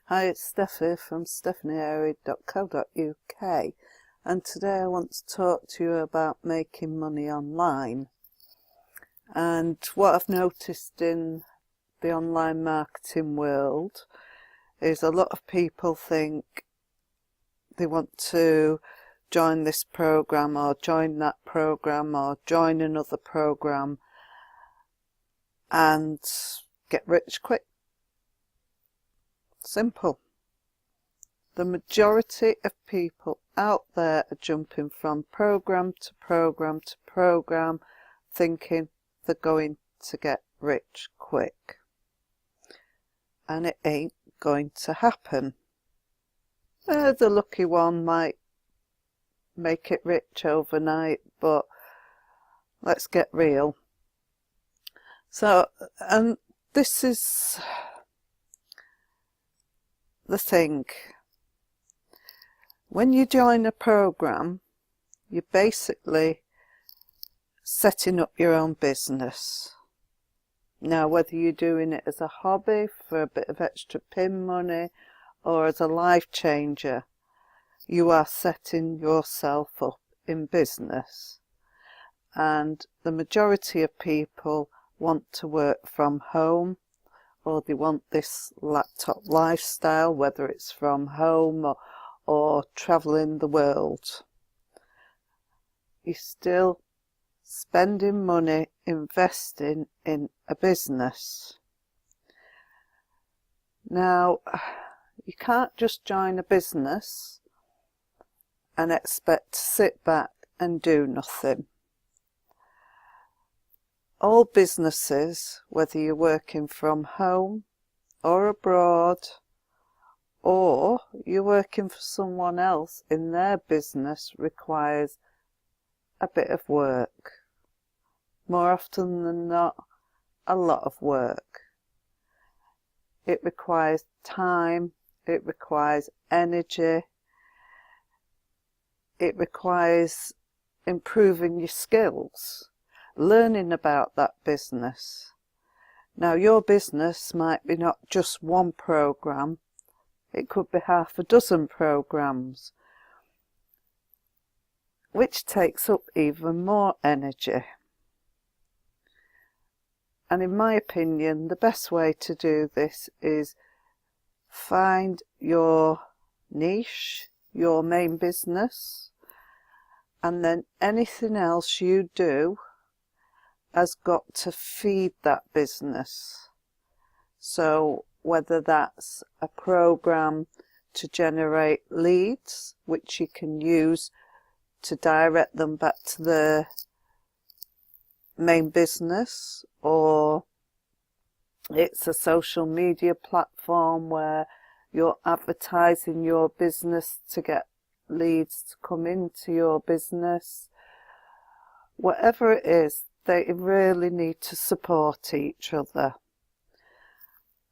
Hi, it's Steffi from stephanieairy.co.uk, and today I want to talk to you about making money online. And what I've noticed in the online marketing world is a lot of people think they want to join this program or join that program or join another program and get rich quick. Simple. The majority of people out there are jumping from program to program to program, thinking they're going to get rich quick. And it ain't going to happen. The lucky one might make it rich overnight, but let's get real. So, and this is the thing. When you join a program, you're basically setting up your own business. Now, whether you're doing it as a hobby for a bit of extra pin money or as a life changer, you are setting yourself up in business. And the majority of people want to work from home, or they want this laptop lifestyle, whether it's from home or travelling the world. You're still spending money investing in a business. Now, you can't just join a business and expect to sit back and do nothing. All businesses, whether you're working from home or abroad, or you're working for someone else in their business, requires a bit of work. More often than not, a lot of work. It requires time, it requires energy, it requires improving your skills, learning about that business. Now, your business might be not just one program, it could be half a dozen programs, which takes up even more energy. And in my opinion, the best way to do this is find your niche, your main business, and then anything else you do has got to feed that business. So whether that's a program to generate leads, which you can use to direct them back to the main business, or it's a social media platform where you're advertising your business to get leads to come into your business. Whatever it is, they really need to support each other.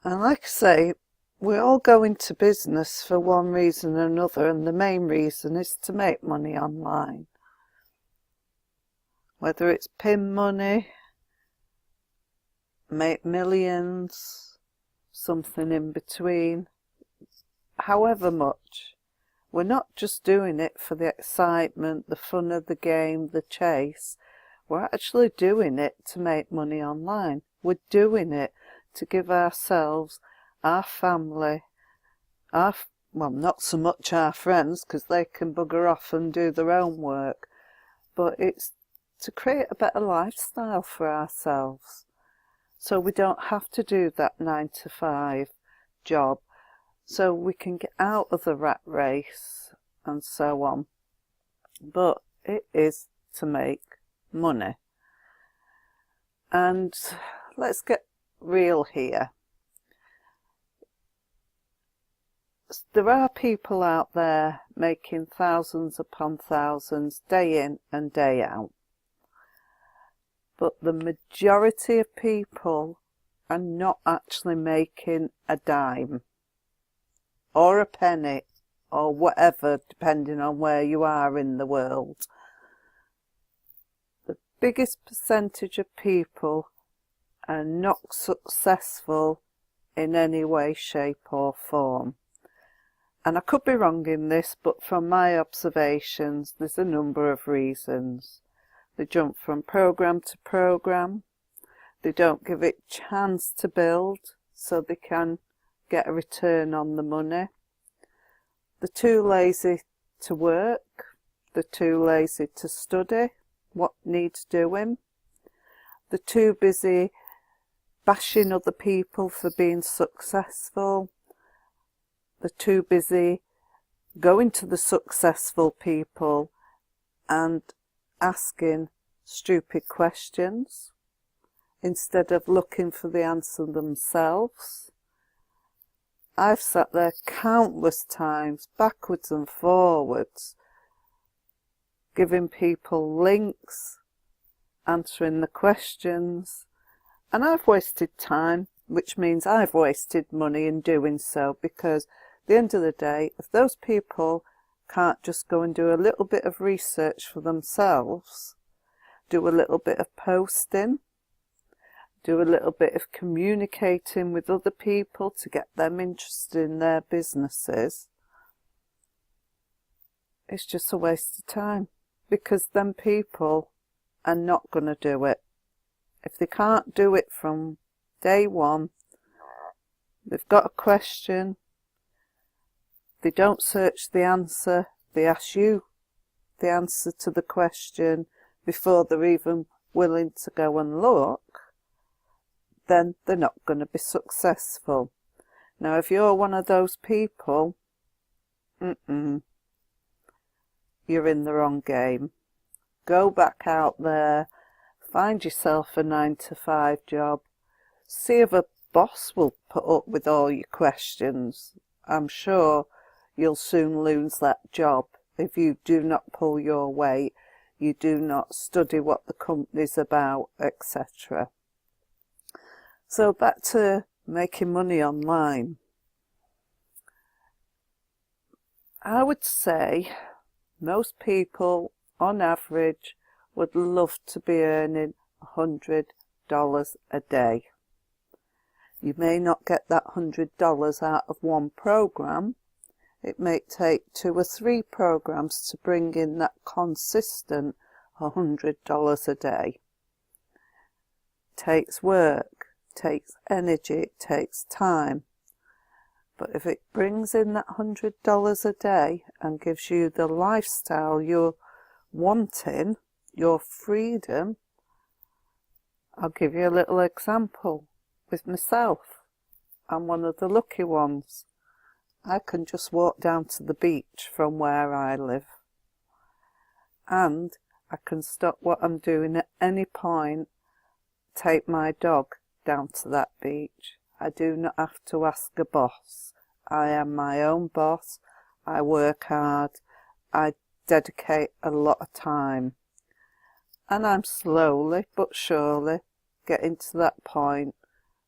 And like I say, we all go into business for one reason or another, and the main reason is to make money online. Whether it's pin money, make millions, something in between, however much. We're not just doing it for the excitement, the fun of the game, the chase. We're actually doing it to make money online. We're doing it to give ourselves, our family, well, not so much our friends, because they can bugger off and do their own work, but it's to create a better lifestyle for ourselves, so we don't have to do that 9-to-5 job, so we can get out of the rat race and so on. But it is to make money. And let's get real here. There are people out there making thousands upon thousands day in and day out. But the majority of people are not actually making a dime or a penny or whatever, depending on where you are in the world. The biggest percentage of people are not successful in any way, shape or form. And I could be wrong in this, but from my observations, there's a number of reasons. They jump from program to program. They don't give it chance to build so they can get a return on the money. They're too lazy to work. They're too lazy to study what needs doing. They're too busy bashing other people for being successful. They're too busy going to the successful people and asking stupid questions instead of looking for the answer themselves. I've sat there countless times, backwards and forwards, giving people links, answering the questions, and I've wasted time, which means I've wasted money in doing so, because at the end of the day, if those people can't just go and do a little bit of research for themselves, do a little bit of posting, do a little bit of communicating with other people to get them interested in their businesses, it's just a waste of time, because them people are not going to do it. If they can't do it from day one, they've got a question, they don't search the answer, they ask you the answer to the question before they're even willing to go and look, then they're not going to be successful. Now, if you're one of those people, you're in the wrong game. Go back out there, find yourself a 9-to-5 job, see if a boss will put up with all your questions. I'm sure you'll soon lose that job if you do not pull your weight, you do not study what the company's about, etc. So back to making money online. I would say most people on average would love to be earning $100 a day. You may not get that $100 out of one program. It may take 2 or 3 programs to bring in that consistent $100 a day. It takes work, it takes energy, it takes time. But if it brings in that $100 a day and gives you the lifestyle you're wanting, your freedom, I'll give you a little example with myself. I'm one of the lucky ones. I can just walk down to the beach from where I live, and I can stop what I'm doing at any point, take my dog down to that beach. I do not have to ask a boss. I am my own boss. I work hard. I dedicate a lot of time. And I'm slowly but surely getting to that point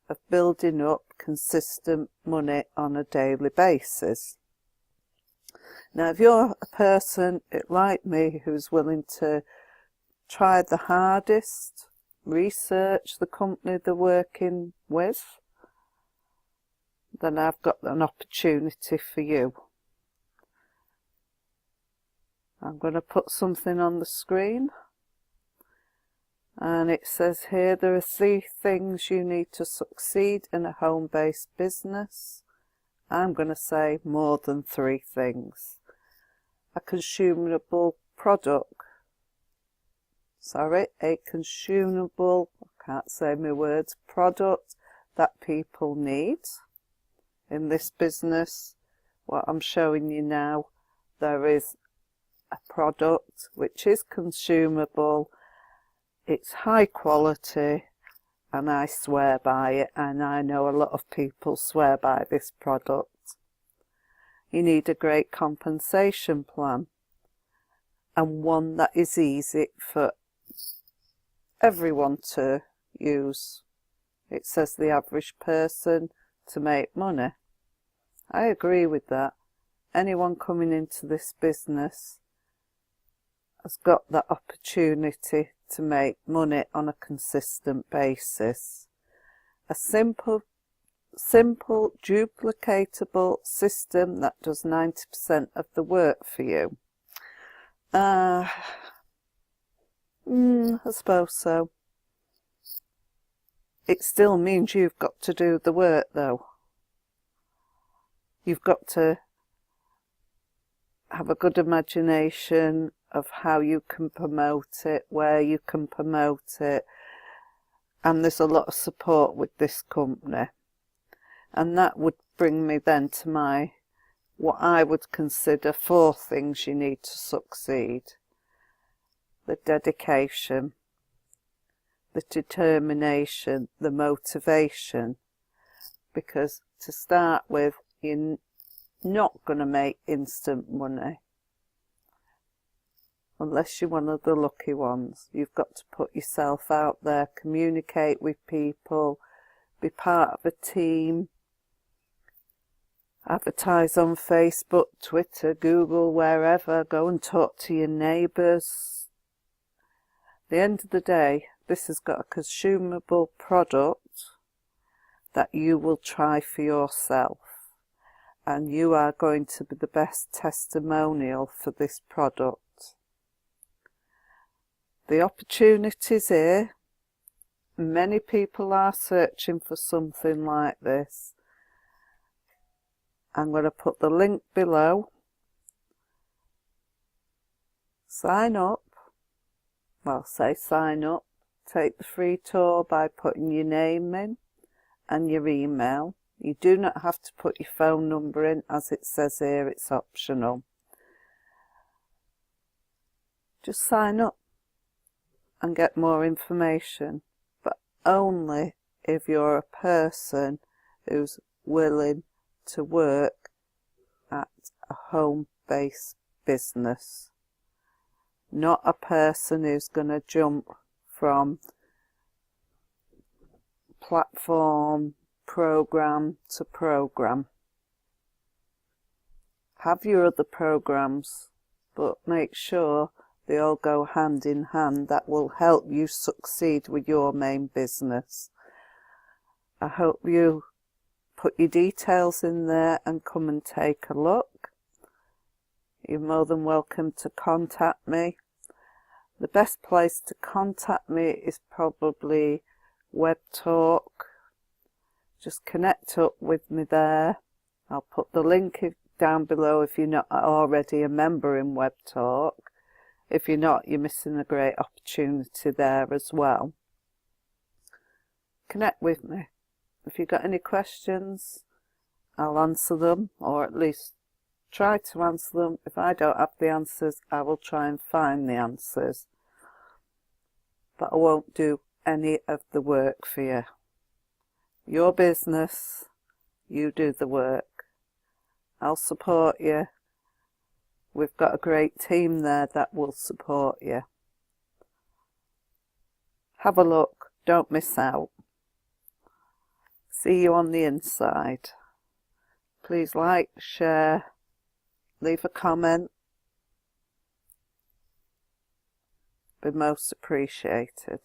of building up consistent money on a daily basis. Now, if you're a person like me who's willing to try the hardest, research the company they're working with, then I've got an opportunity for you. I'm going to put something on the screen, and it says here there are 3 things you need to succeed in a home-based business. I'm going to say more than 3 things. A consumable product. A consumable, I can't say my words, product that people need. In this business, what I'm showing you now, there is a product which is consumable, it's high quality, and I swear by it, and I know a lot of people swear by this product. You need a great compensation plan, and one that is easy for everyone to use. It says the average person to make money. I agree with that. Anyone coming into this business has got that opportunity to make money on a consistent basis. A simple simple duplicatable system that does 90% of the work for you. I suppose so. It still means you've got to do the work though. You've got to have a good imagination of how you can promote it, where you can promote it, and there's a lot of support with this company. And that would bring me then to what I would consider 4 things you need to succeed. The dedication, the determination, the motivation, because to start with, you're not going to make instant money unless you're one of the lucky ones. You've got to put yourself out there, communicate with people, be part of a team, advertise on Facebook, Twitter, Google, wherever, go and talk to your neighbours. At the end of the day, this has got a consumable product that you will try for yourself, and you are going to be the best testimonial for this product. The opportunity's here. Many people are searching for something like this. I'm going to put the link below. Sign up. Well, say sign up. Take the free tour by putting your name in and your email. You do not have to put your phone number in, as it says here, it's optional. Just sign up and get more information, but only if you're a person who's willing to work at a home-based business, not a person who's going to jump from platform, program to program. Have your other programs, but make sure they all go hand in hand. That will help you succeed with your main business. I hope you put your details in there and come and take a look. You're more than welcome to contact me. The best place to contact me is probably Webtalk. Just connect up with me there. I'll put the link down below if you're not already a member in Webtalk. If you're not, you're missing a great opportunity there as well. Connect with me. If you've got any questions, I'll answer them, or at least try to answer them. If I don't have the answers, I will try and find the answers. But I won't do any of the work for you. Your business, you do the work. I'll support you. We've got a great team there that will support you. Have a look, don't miss out. See you on the inside. Please like, share, leave a comment. Be most appreciated.